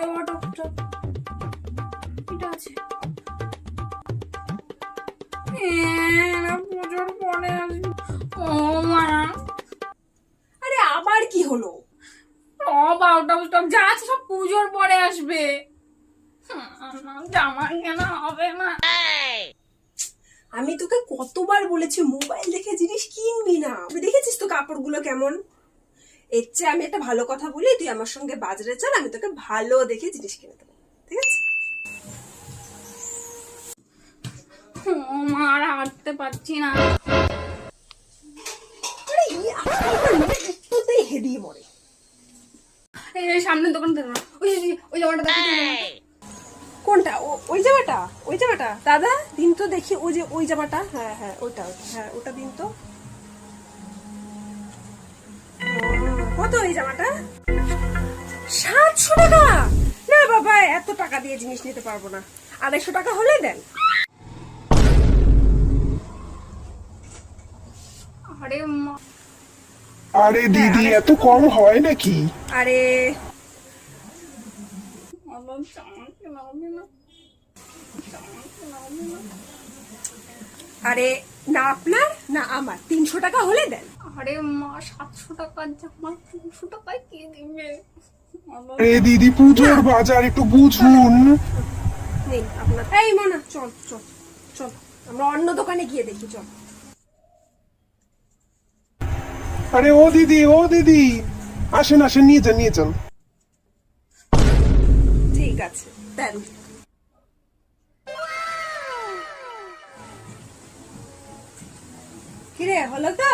জামাটা এটা আছে পুজোর পরে আসবে। ও মা, আরে আবার কি হলো? সব আউট অফ স্টক, যা আছে সব পুজোর পরে আসবে। জামা কেনা হবে না। আমি তোকে কতবার বলেছি মোবাইল দেখে জিনিস কিনবি না। দেখেছিস তো কাপড়গুলো কেমন। এর চেয়ে আমি একটা ভালো কথা বলি, তুই আমার সঙ্গে বাজারে চল, আমি তোকে ভালো দেখে জিনিস কিনে দেবো, ঠিক আছে? ও মা, আর হাঁটতে পারছি না। আরে আজকালকার মেয়ে একটুতেই হেদিয়ে মরে। এই সামনের দোকান থেকে ওই জামাটা দেখো। কোনটা? ওই জামাটা? ওই জামাটা দাদা দিন তো দেখি। ওই যে ওই জামাটা, হ্যাঁ হ্যাঁ ওটা, হ্যাঁ ওটা দিন তো। কত ওই জামাটা? 700 টাকা? না বাবা, এত টাকা দিয়ে জিনিস নিতে পারবো না, 250 টাকা হলে দেন। আরে মা, আরে দিদি, এত কম হয় নাকি? আরে আমার জামা কেনা হবে না। আরে না আপনার না আমার, 300 টাকা হলে দেন। আরে মা, 700 টাকার জামা 300 টাকায় কে দিবে? আরে দিদি, পুজোর বাজার একটু বুঝুন। নেই আপনার। এই মনা, চল চল চল, আমরা অন্য দোকানে গিয়ে দেখি, চল। আরে ও দিদি, আসেন আসেন, নিয়ে যান নিয়ে যান। ঠিক আছে দেন। কিরে হলো তো?